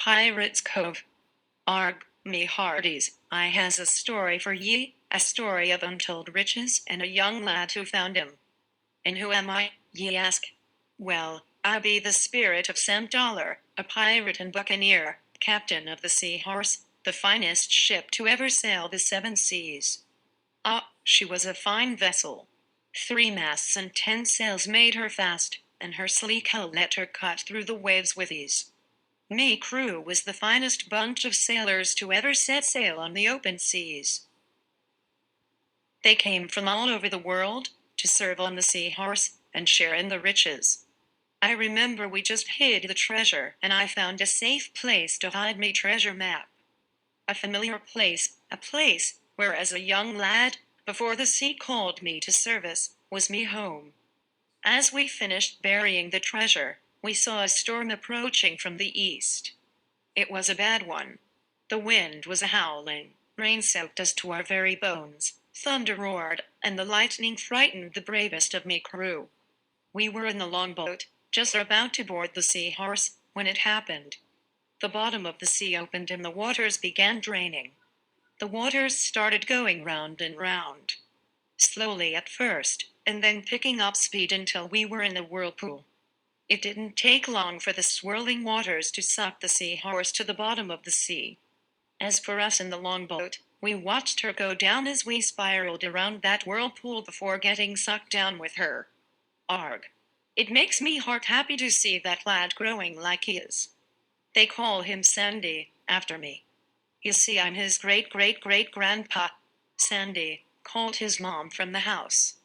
Pirates Cove. Arg, me hearties, I has a story for ye, a story of untold riches and a young lad who found him. And who am I, ye ask? Well, I be the spirit of Sam Dollar, a pirate and buccaneer, captain of the Seahorse, the finest ship to ever sail the seven seas. Ah, she was a fine vessel. 3 masts and 10 sails made her fast, and her sleek hull let her cut through the waves with ease. Me crew was the finest bunch of sailors to ever set sail on the open seas. They came from all over the world to serve on the Seahorse and share in the riches. I remember we just hid the treasure, and I found a safe place to hide me treasure map. A familiar place, a place where as a young lad, before the sea called me to service, was me home. As we finished burying the treasure, we saw a storm approaching from the east. It was a bad one. The wind was a-howling, rain soaked us to our very bones, thunder roared, and the lightning frightened the bravest of me crew. We were in the longboat, just about to board the Seahorse, when it happened. The bottom of the sea opened and the waters began draining. The waters started going round and round. Slowly at first, and then picking up speed until we were in a whirlpool. It didn't take long for the swirling waters to suck the Seahorse to the bottom of the sea. As for us in the longboat, we watched her go down as we spiraled around that whirlpool before getting sucked down with her. Arg. It makes me heart happy to see that lad growing like he is. They call him Sandy, after me. You see, I'm his great-great-great-grandpa. Sandy called his mom from the house.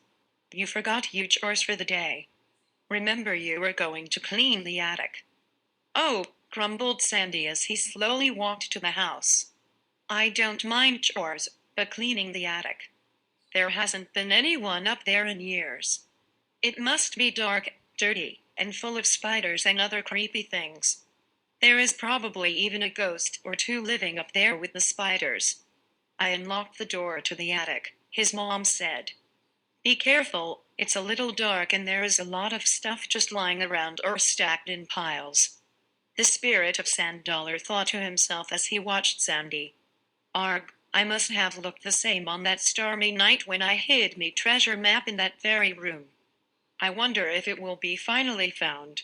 You forgot your chores for the day. Remember you were going to clean the attic. Oh, grumbled Sandy as he slowly walked to the house. I don't mind chores, but cleaning the attic. There hasn't been anyone up there in years. It must be dark, dirty, and full of spiders and other creepy things. There is probably even a ghost or two living up there with the spiders. I unlocked the door to the attic, his mom said. Be careful, it's a little dark and there is a lot of stuff just lying around or stacked in piles. The spirit of Sand Dollar thought to himself as he watched Sandy. Arg, I must have looked the same on that stormy night when I hid me treasure map in that very room. I wonder if it will be finally found.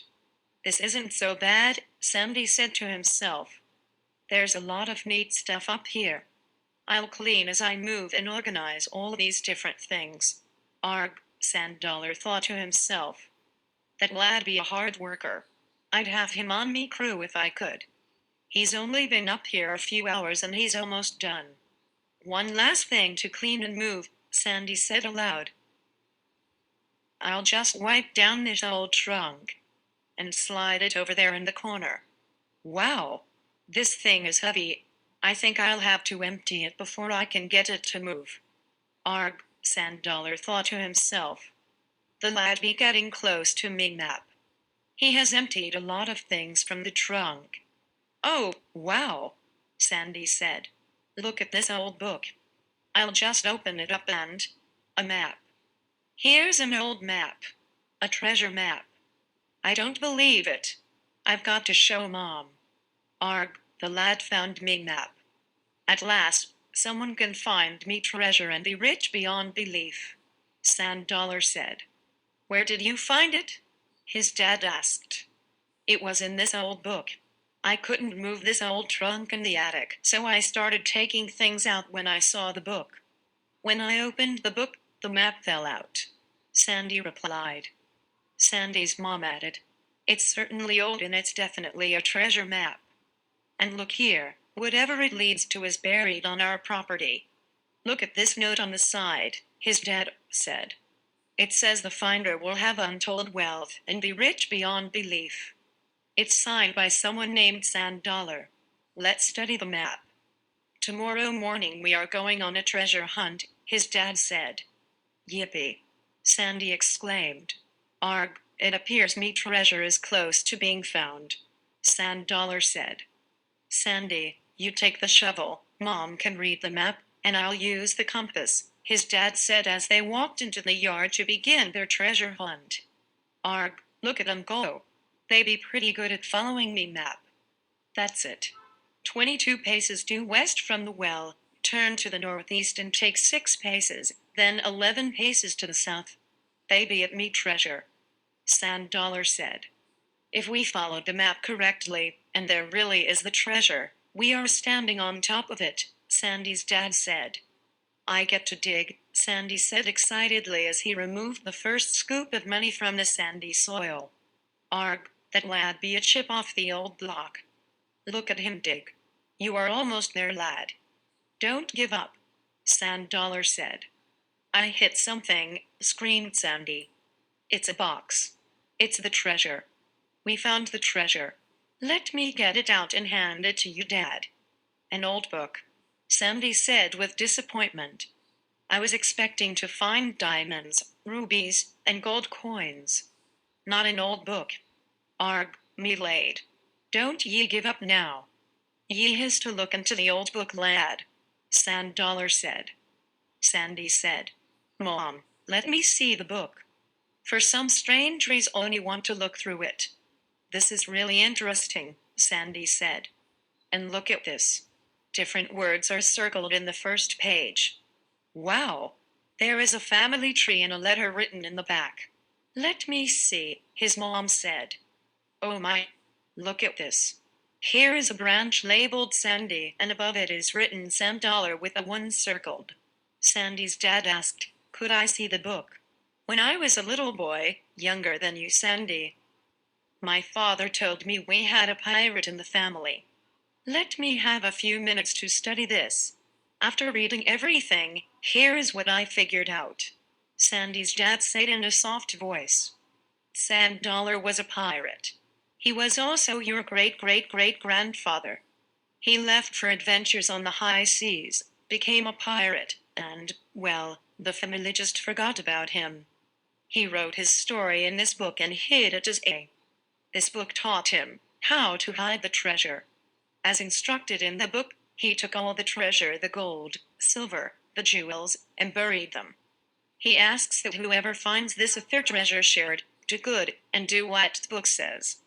This isn't so bad, Sandy said to himself. There's a lot of neat stuff up here. I'll clean as I move and organize all these different things. Arg, Sand Dollar thought to himself. That lad be a hard worker. I'd have him on me crew if I could. He's only been up here a few hours and he's almost done. One last thing to clean and move, Sandy said aloud. I'll just wipe down this old trunk and slide it over there in the corner. Wow, this thing is heavy. I think I'll have to empty it before I can get it to move. Arg, Sand Dollar thought to himself. The lad be getting close to me map. He has emptied a lot of things from the trunk. Oh, wow, Sandy said. Look at this old book. I'll just open it up and... a map. Here's an old map. A treasure map. I don't believe it. I've got to show Mom. Arg, the lad found me map. At last, someone can find me treasure and be rich beyond belief, Sand Dollar said. Where did you find it? His dad asked. It was in this old book. I couldn't move this old trunk in the attic, so I started taking things out when I saw the book. When I opened the book, the map fell out, Sandy replied. Sandy's mom added, it's certainly old and it's definitely a treasure map. And look here, whatever it leads to is buried on our property. Look at this note on the side, his dad said. It says the finder will have untold wealth and be rich beyond belief. It's signed by someone named Sand Dollar. Let's study the map. Tomorrow morning we are going on a treasure hunt, his dad said. Yippee! Sandy exclaimed. Arg, it appears me treasure is close to being found, Sand Dollar said. Sandy, you take the shovel, Mom can read the map, and I'll use the compass, his dad said as they walked into the yard to begin their treasure hunt. Arg, look at them go. They be pretty good at following me map. That's it. 22 paces due west from the well, turn to the northeast and take 6 paces, then 11 paces to the south. Baby at me treasure, Sand Dollar said. If we followed the map correctly, and there really is the treasure, we are standing on top of it, Sandy's dad said. I get to dig, Sandy said excitedly as he removed the first scoop of money from the sandy soil. Arg, that lad be a chip off the old block. Look at him dig. You are almost there, lad. Don't give up, Sand Dollar said. I hit something, screamed Sandy. It's a box. It's the treasure. We found the treasure. Let me get it out and hand it to you, Dad. An old book, Sandy said with disappointment. I was expecting to find diamonds, rubies, and gold coins. Not an old book. Arg, me lad. Don't ye give up now. Ye has to look into the old book, lad, Sand Dollar said. Sandy said, Mom, let me see the book. For some strange reason I only want to look through it. This is really interesting, Sandy said. And look at this. Different words are circled in the first page. Wow! There is a family tree and a letter written in the back. Let me see, his mom said. Oh my! Look at this. Here is a branch labeled Sandy, and above it is written Sand Dollar with a 1 circled. Sandy's dad asked, Could I see the book? When I was a little boy, younger than you, Sandy, my father told me we had a pirate in the family. Let me have a few minutes to study this. After reading everything, here is what I figured out, Sandy's dad said in a soft voice. Sand Dollar was a pirate. He was also your great-great-great-grandfather. He left for adventures on the high seas, became a pirate, and, well, the family just forgot about him. He wrote his story in this book and hid it as a. This book taught him how to hide the treasure. As instructed in the book, he took all the treasure, the gold, silver, the jewels, and buried them. He asks that whoever finds this if their treasure shared, do good, and do what the book says.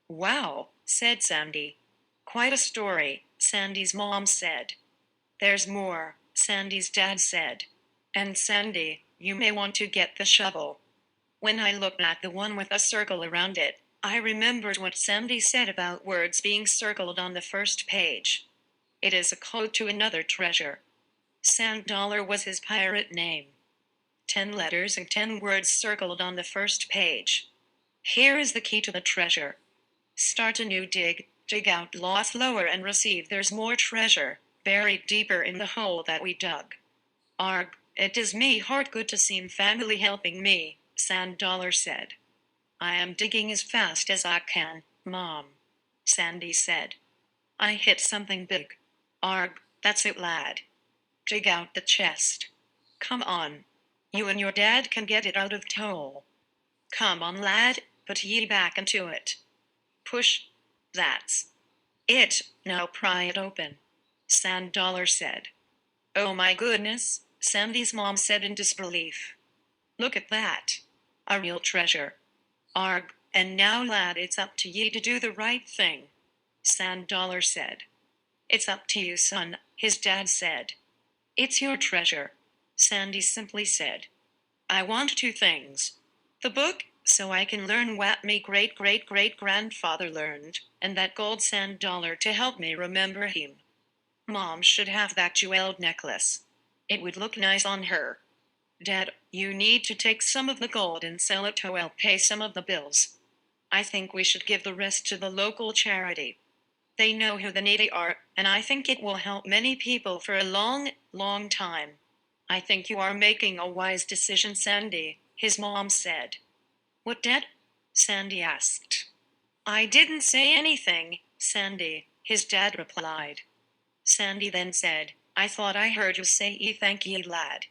Wow, said Sandy. Quite a story, Sandy's mom said. There's more, Sandy's dad said. And Sandy, you may want to get the shovel. When I looked at the one with a circle around it, I remembered what Sandy said about words being circled on the first page. It is a code to another treasure. Sand Dollar was his pirate name. 10 letters and 10 words circled on the first page. Here is the key to the treasure. Start a new dig out lost lower and receive there's more treasure, buried deeper in the hole that we dug. Arg, it is me heart good to seem family helping me, Sand Dollar said. I am digging as fast as I can, Mom, Sandy said. I hit something big. Arg, that's it, lad. Dig out the chest. Come on. You and your dad can get it out of the hole. Come on, lad, put ye back into it. Push. That's it. Now pry it open, Sand Dollar said. Oh my goodness, Sandy's mom said in disbelief. Look at that. A real treasure. Arg, and now, lad, it's up to ye to do the right thing, Sand Dollar said. It's up to you, son, his dad said. It's your treasure, Sandy simply said. I want 2 things. The book, so I can learn what me great-great-great-grandfather learned, and that gold Sand Dollar to help me remember him. Mom should have that jeweled necklace. It would look nice on her. Dad, you need to take some of the gold and sell it to help pay some of the bills. I think we should give the rest to the local charity. They know who the needy are, and I think it will help many people for a long, long time. I think you are making a wise decision, Sandy, his mom said. What, Dad? Sandy asked. I didn't say anything, Sandy, his dad replied. Sandy then said, I thought I heard you say thank ye, lad.